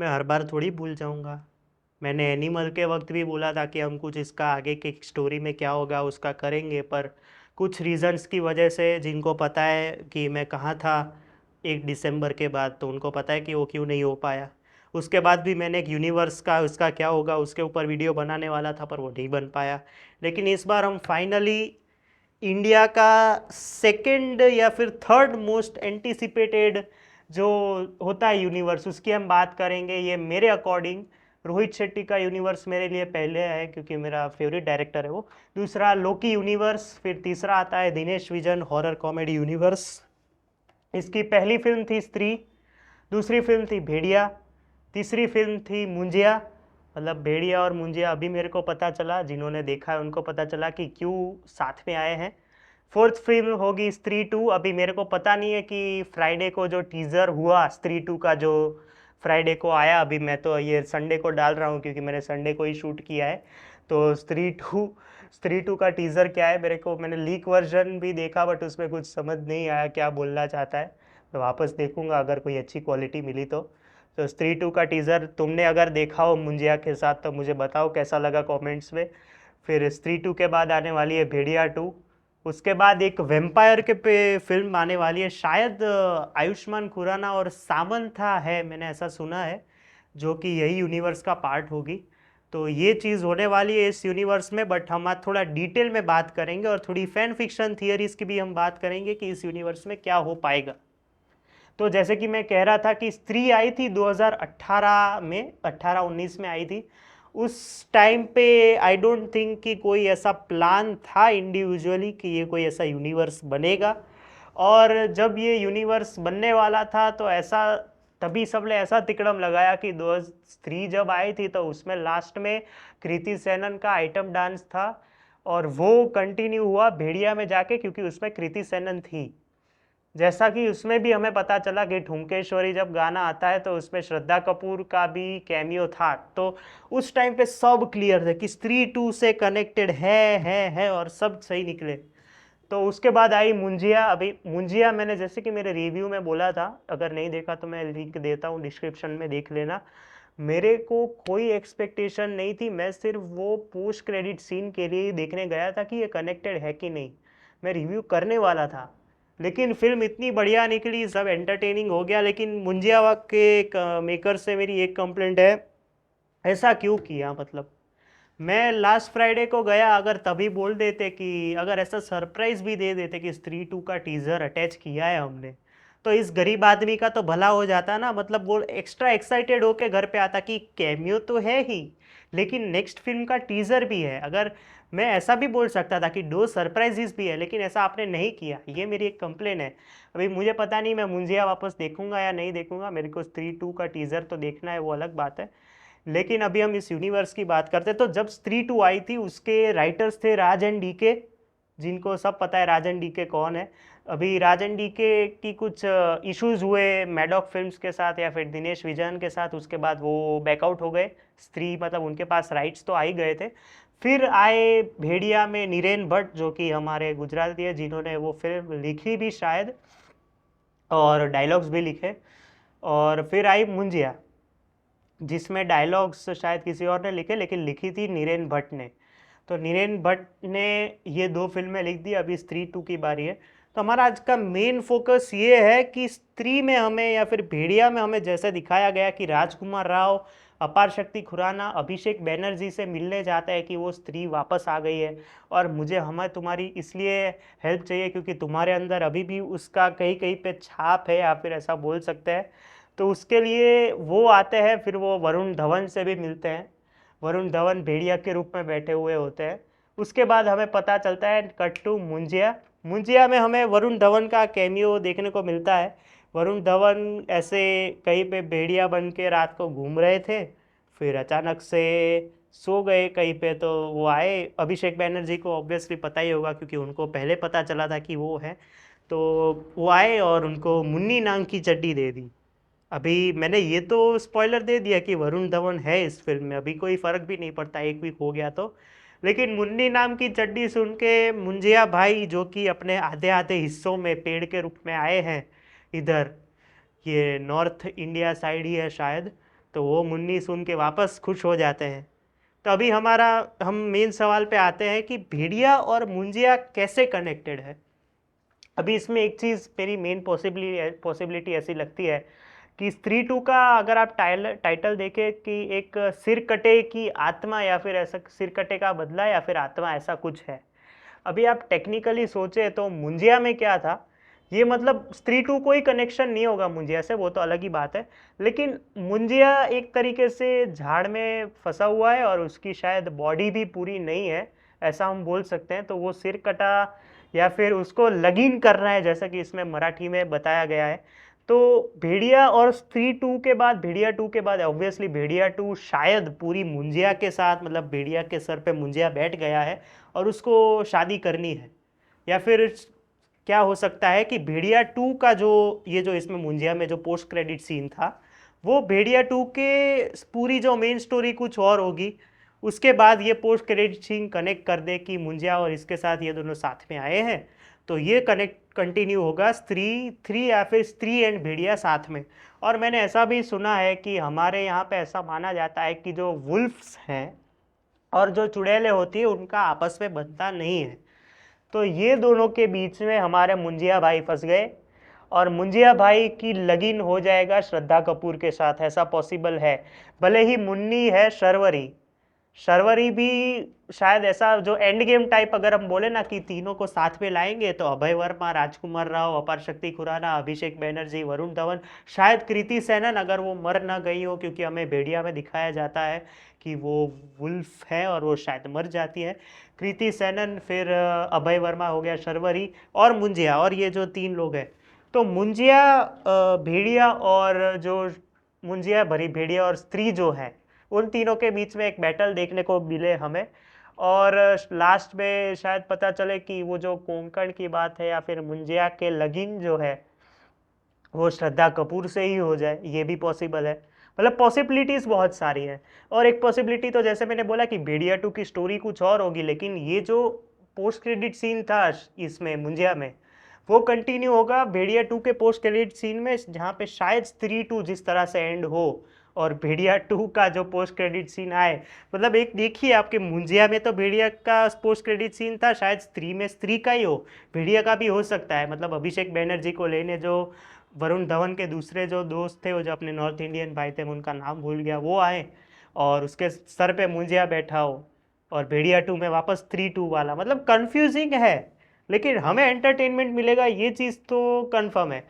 मैं हर बार थोड़ी भूल जाऊंगा। मैंने एनिमल के वक्त भी बोला था कि हम कुछ इसका आगे की स्टोरी में क्या होगा उसका करेंगे, पर कुछ रीजंस की वजह से, जिनको पता है कि मैं कहाँ था 1 दिसंबर के बाद, तो उनको पता है कि वो क्यों नहीं हो पाया। उसके बाद भी मैंने एक यूनिवर्स का उसका क्या होगा उसके ऊपर वीडियो बनाने वाला था, पर वो नहीं बन पाया। लेकिन इस बार हम फाइनली इंडिया का सेकंड या फिर थर्ड मोस्ट एंटिसिपेटेड जो होता है यूनिवर्स, उसकी हम बात करेंगे। ये मेरे अकॉर्डिंग रोहित शेट्टी का यूनिवर्स मेरे लिए पहले है, क्योंकि मेरा फेवरेट डायरेक्टर है वो। दूसरा लोकी यूनिवर्स, फिर तीसरा आता है Dinesh vision horror comedy universe. इसकी पहली फिल्म थी स्त्री, दूसरी फिल्म थी भेड़िया, तीसरी फिल्म थी मुंजिया। मतलब भेड़िया और मुंजिया अभी मेरे को पता चला, जिन्होंने देखा है उनको पता चला कि क्यों साथ में आए हैं। फोर्थ फिल्म होगी स्त्री टू। अभी मेरे को पता नहीं है कि फ्राइडे को जो टीज़र हुआ स्त्री टू का, जो फ्राइडे को आया, अभी मैं तो ये संडे को डाल रहा हूँ क्योंकि मैंने संडे को ही शूट किया है। तो स्त्री टू का टीज़र क्या है, मेरे को, मैंने लीक वर्जन भी देखा बट उसमें कुछ समझ नहीं आया क्या बोलना चाहता है। तो वापस देखूंगा अगर कोई अच्छी क्वालिटी मिली तो स्त्री टू का टीज़र तुमने अगर देखा हो मुंजिया के साथ तो मुझे बताओ कैसा लगा कमेंट्स में। फिर स्त्री टू के बाद आने वाली है भेड़िया टू। उसके बाद एक वेम्पायर के पे फिल्म आने वाली है, शायद आयुष्मान खुराना और सामंथा है, मैंने ऐसा सुना है, जो कि यही यूनिवर्स का पार्ट होगी। तो ये चीज़ होने वाली है इस यूनिवर्स में, बट हम आज थोड़ा डिटेल में बात करेंगे और थोड़ी फैन फिक्शन थियरीज की भी हम बात करेंगे कि इस यूनिवर्स में क्या हो पाएगा। तो जैसे कि मैं कह रहा था कि स्त्री आई थी 2018 में, 18-19 में आई थी। उस टाइम पे आई डोंट थिंक कि कोई ऐसा प्लान था इंडिविजुअली कि ये कोई ऐसा यूनिवर्स बनेगा। और जब ये यूनिवर्स बनने वाला था तो ऐसा, तभी सबने ऐसा तिकड़म लगाया कि दो स्त्री जब आई थी तो उसमें लास्ट में कृति सेनन का आइटम डांस था, और वो कंटिन्यू हुआ भेड़िया में जाके, क्योंकि उसमें कृति सेनन थी। जैसा कि उसमें भी हमें पता चला कि ठुमकेश्वरी जब गाना आता है तो उसमें श्रद्धा कपूर का भी कैमियो था। तो उस टाइम पे सब क्लियर थे कि स्त्री टू से कनेक्टेड है, और सब सही निकले। तो उसके बाद आई मुंजिया। अभी मुंजिया मैंने जैसे कि मेरे रिव्यू में बोला था, अगर नहीं देखा तो मैं लिंक देता हूँ डिस्क्रिप्शन में, देख लेना। मेरे को कोई एक्सपेक्टेशन नहीं थी, मैं सिर्फ वो पोस्ट क्रेडिट सीन के लिए देखने गया था कि ये कनेक्टेड है कि नहीं। मैं रिव्यू करने वाला था, लेकिन फिल्म इतनी बढ़िया निकली, सब एंटरटेनिंग हो गया। लेकिन मुंजिया के मेकर से मेरी एक कंप्लेंट है, ऐसा क्यों किया? मतलब मैं लास्ट फ्राइडे को गया, अगर तभी बोल देते कि, अगर ऐसा सरप्राइज भी दे देते कि स्त्री टू का टीजर अटैच किया है हमने, तो इस गरीब आदमी का तो भला हो जाता ना। मतलब वो एक्स्ट्रा एक्साइटेड होके घर पे आता कि कैमियो तो है ही, लेकिन नेक्स्ट फिल्म का टीजर भी है। अगर मैं ऐसा भी बोल सकता था कि दो सरप्राइजेस भी है, लेकिन ऐसा आपने नहीं किया, ये मेरी एक कंप्लेन है। अभी मुझे पता नहीं मैं मुंजिया वापस देखूंगा या नहीं देखूंगा, मेरे को स्त्री टू का टीजर तो देखना है, वो अलग बात है। लेकिन अभी हम इस यूनिवर्स की बात करते हैं। तो जब स्त्री टू आई थी उसके राइटर्स थे राज एंड डीके, जिनको सब पता है राज एंड डीके कौन है। अभी राज एंड डीके की कुछ इश्यूज हुए मैडॉक फिल्म्स के साथ या फिर दिनेश विजयन के साथ, उसके बाद वो बैकआउट हो गए। स्त्री, मतलब उनके पास राइट्स तो आ ही गए थे। फिर आए भेड़िया में नीरेन भट्ट, जो कि हमारे गुजराती है, जिन्होंने वो फिल्म लिखी भी शायद और डायलॉग्स भी लिखे। और फिर आई मुंजिया, जिसमें डायलॉग्स शायद किसी और ने लिखे, लेकिन लिखी थी नीरेन भट्ट ने। तो नीरेन भट्ट ने ये दो फिल्में लिख दी, अभी स्त्री टू की बारी है। तो हमारा आज का मेन फोकस ये है कि स्त्री में हमें या फिर भेड़िया में हमें जैसे दिखाया गया कि राजकुमार राव अपार शक्ति खुराना अभिषेक बैनर्जी से मिलने जाता है कि वो स्त्री वापस आ गई है, और मुझे हमें तुम्हारी इसलिए हेल्प चाहिए क्योंकि तुम्हारे अंदर अभी भी उसका कहीं कहीं पे छाप है, या फिर ऐसा बोल सकते हैं। तो उसके लिए वो आते हैं, फिर वो वरुण धवन से भी मिलते हैं। वरुण धवन भेड़िया के रूप में बैठे हुए होते हैं। उसके बाद हमें पता चलता है कट टू मुंजिया। मुंजिया में हमें वरुण धवन का कैमियो देखने को मिलता है। वरुण धवन ऐसे कहीं पे भेड़िया बन के रात को घूम रहे थे, फिर अचानक से सो गए कहीं पे, तो वो आए। अभिषेक बैनर्जी को ऑब्वियसली पता ही होगा क्योंकि उनको पहले पता चला था कि वो है। तो वो आए और उनको मुन्नी नाम की चड्डी दे दी। अभी मैंने ये तो स्पॉइलर दे दिया कि वरुण धवन है इस फिल्म में, अभी कोई फर्क भी नहीं पड़ता, एक वीक हो गया तो। लेकिन मुन्नी नाम की चड्डी सुन के मुंजिया भाई, जो कि अपने आधे आधे हिस्सों में पेड़ के रूप में आए हैं इधर, ये नॉर्थ इंडिया साइड ही है शायद, तो वो मुन्नी सुन के वापस खुश हो जाते हैं। तो अभी हम मेन सवाल पे आते हैं कि भेड़िया और मुंजिया कैसे कनेक्टेड है। अभी इसमें एक चीज़ मेरी मेन पॉसिबिलिटी ऐसी लगती है कि स्त्री टू का अगर आप टाइटल देखें कि एक सिर कटे की आत्मा, या फिर ऐसा सिर कटे का बदला, या फिर आत्मा, ऐसा कुछ है। अभी आप टेक्निकली सोचे तो मुंजिया में क्या था, ये मतलब स्त्री टू कोई कनेक्शन नहीं होगा मुंजिया से, वो तो अलग ही बात है। लेकिन मुंजिया एक तरीके से झाड़ में फंसा हुआ है और उसकी शायद बॉडी भी पूरी नहीं है, ऐसा हम बोल सकते हैं। तो वो सिर कटा या फिर उसको लगीन कर रहा है, जैसा कि इसमें मराठी में बताया गया है। तो भेड़िया और स्त्री टू के बाद, भेड़िया टू के बाद ऑब्वियसली भेड़िया टू शायद पूरी मुंजिया के साथ, मतलब भेड़िया के सर पे मुंजिया बैठ गया है और उसको शादी करनी है। या फिर क्या हो सकता है कि भेड़िया टू का जो ये जो इसमें मुंजिया में जो पोस्ट क्रेडिट सीन था, वो भेड़िया टू के पूरी जो मेन स्टोरी कुछ और होगी, उसके बाद ये पोस्ट क्रेडिट सीन कनेक्ट कर दे कि मुंजिया और इसके साथ ये दोनों साथ में आए हैं। तो ये कनेक्ट कंटिन्यू होगा स्त्री थ्री या फिर स्त्री एंड भेड़िया साथ में। और मैंने ऐसा भी सुना है कि हमारे यहाँ पे ऐसा माना जाता है कि जो वुल्फ्स हैं और जो चुड़ैलें होती है उनका आपस में बनता नहीं है। तो ये दोनों के बीच में हमारे मुंजिया भाई फंस गए और मुंजिया भाई की लगीन हो जाएगा श्रद्धा कपूर के साथ, ऐसा पॉसिबल है। भले ही मुन्नी है शर्वरी, शर्वरी भी शायद ऐसा जो एंड गेम टाइप अगर हम बोले ना कि तीनों को साथ में लाएंगे, तो अभय वर्मा, राजकुमार राव, अपार शक्ति खुराना, अभिषेक बैनर्जी, वरुण धवन, शायद कृति सेनन अगर वो मर ना गई हो, क्योंकि हमें भेड़िया में दिखाया जाता है कि वो वुल्फ है और वो शायद मर जाती है। कृति सेनन, फिर अभय वर्मा हो गया, शर्वरी और मुंजिया, और ये जो तीन लोग हैं। तो मुंजिया, भेड़िया और जो मुंजिया भरी भेड़िया और स्त्री जो है, उन तीनों के बीच में एक बैटल देखने को मिले हमें। और लास्ट में शायद पता चले कि वो जो कोंकण की बात है या फिर मुंजिया के लगीन जो है वो श्रद्धा कपूर से ही हो जाए, ये भी पॉसिबल है। मतलब पॉसिबिलिटीज़ बहुत सारी हैं। और एक पॉसिबिलिटी तो जैसे मैंने बोला कि भेड़िया टू की स्टोरी कुछ और होगी, लेकिन ये जो पोस्ट क्रेडिट सीन था इसमें मुंजिया में, वो कंटिन्यू होगा भेड़िया टू के पोस्ट क्रेडिट सीन में, जहाँ पे शायद स्त्री टू जिस तरह से एंड हो और भेड़िया टू का जो पोस्ट क्रेडिट सीन आए। मतलब एक देखिए, आपके मुंजिया में तो भेड़िया का पोस्ट क्रेडिट सीन था, शायद स्त्री में स्त्री का ही हो, भेड़िया का भी हो सकता है। मतलब अभिषेक बैनर्जी को लेने जो वरुण धवन के दूसरे जो दोस्त थे, वो जो अपने नॉर्थ इंडियन भाई थे, मैं उनका नाम भूल गया, वो आए और उसके सर पे मुंजिया बैठा हो, और भेड़िया टू में वापस 3-2 वाला। मतलब कंफ्यूजिंग है, लेकिन हमें एंटरटेनमेंट मिलेगा, ये चीज़ तो कंफर्म है।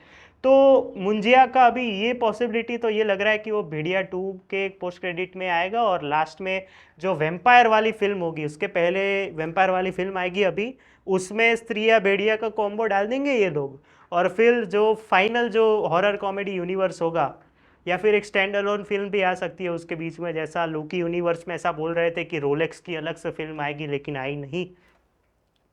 तो मुंजिया का अभी ये पॉसिबिलिटी तो ये लग रहा है कि वो भेड़िया टू के पोस्ट क्रेडिट में आएगा, और लास्ट में जो वेम्पायर वाली फिल्म होगी, उसके पहले वेम्पायर वाली फिल्म आएगी अभी, उसमें स्त्री या भेड़िया का कॉम्बो डाल देंगे ये लोग। और फिर जो फाइनल जो हॉरर कॉमेडी यूनिवर्स होगा, या फिर एक स्टैंड अलोन फिल्म भी आ सकती है उसके बीच में, जैसा लोकी यूनिवर्स में ऐसा बोल रहे थे कि रोलेक्स की अलग से फिल्म आएगी, लेकिन आई नहीं।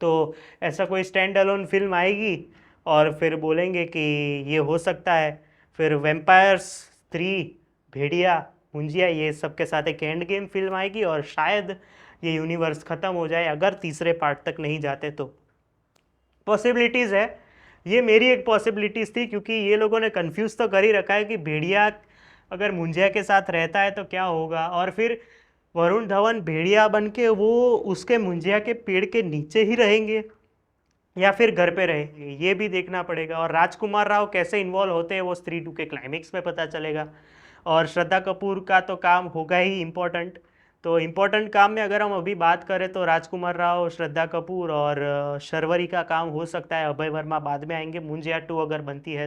तो ऐसा कोई स्टैंड अलोन फिल्म आएगी और फिर बोलेंगे कि ये हो सकता है। फिर वेम्पायर्स, स्त्री, भेड़िया, मुंजिया, ये सब के साथ एक एंड गेम फिल्म आएगी, और शायद ये यूनिवर्स ख़त्म हो जाए अगर तीसरे पार्ट तक नहीं जाते तो। पॉसिबिलिटीज़ है, ये मेरी एक पॉसिबिलिटीज़ थी, क्योंकि ये लोगों ने कंफ्यूज तो कर ही रखा है कि भेड़िया अगर मुंजिया के साथ रहता है तो क्या होगा, और फिर वरुण धवन भेड़िया बन के वो उसके मुंजिया के पेड़ के नीचे ही रहेंगे या फिर घर पे रहेंगे, ये भी देखना पड़ेगा। और राजकुमार राव कैसे इन्वॉल्व होते हैं वो स्त्री टू के क्लाइमेक्स में पता चलेगा। और श्रद्धा कपूर का तो काम होगा ही इम्पोर्टेंट। तो इम्पोर्टेंट काम में अगर हम अभी बात करें तो राजकुमार राव, श्रद्धा कपूर और शर्वरी का काम हो सकता है। अभय वर्मा बाद में आएंगे मुंजिया टू अगर बनती है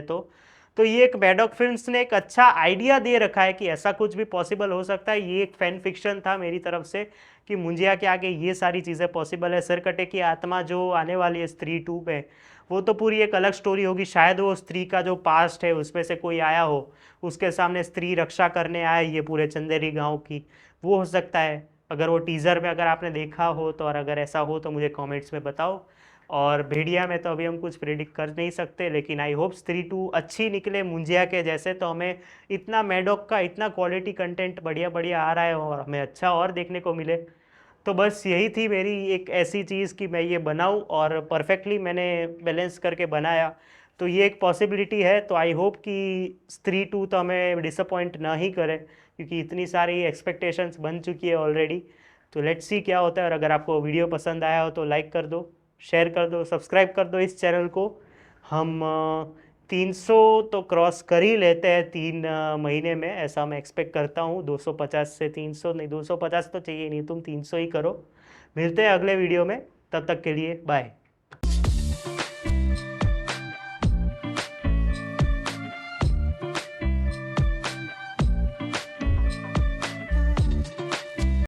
तो ये एक मैडॉक फिल्म्स ने एक अच्छा आइडिया दे रखा है कि ऐसा कुछ भी पॉसिबल हो सकता है। ये एक फैन फिक्शन था मेरी तरफ से कि मुंजिया के आगे ये सारी चीज़ें पॉसिबल है। सिरकटे की आत्मा जो आने वाली है स्त्री टू में, वो तो पूरी एक अलग स्टोरी होगी। शायद वो स्त्री का जो पास्ट है उसमें से कोई आया हो, उसके सामने स्त्री रक्षा करने आए ये पूरे चंदेरी गांव की, वो हो सकता है। अगर वो टीज़र में अगर आपने देखा हो तो, और अगर ऐसा हो तो मुझे कमेंट्स में बताओ। और भेड़िया में तो अभी हम कुछ प्रेडिक्ट कर नहीं सकते, लेकिन आई होप स्त्री टू अच्छी निकले मुंजिया के जैसे, तो हमें इतना मैडॉक का इतना क्वालिटी कंटेंट बढ़िया बढ़िया आ रहा है और हमें अच्छा और देखने को मिले। तो बस यही थी मेरी एक ऐसी चीज़ कि मैं ये बनाऊं, और परफेक्टली मैंने बैलेंस करके बनाया। तो ये एक पॉसिबिलिटी है। तो आई होप कि स्त्री टू तो हमें डिसअपॉइंट ना ही करे, क्योंकि इतनी सारी एक्सपेक्टेशंस बन चुकी है ऑलरेडी। तो लेट्स सी क्या होता है। और अगर आपको वीडियो पसंद आया हो तो लाइक कर दो, शेयर कर दो, सब्सक्राइब कर दो इस चैनल को। हम 300 तो क्रॉस कर ही लेते हैं 3 महीने में, ऐसा मैं एक्सपेक्ट करता हूँ। 250 से 300 नहीं, 250 तो चाहिए नहीं, तुम 300 ही करो। मिलते हैं अगले वीडियो में, तब तक के लिए बाय।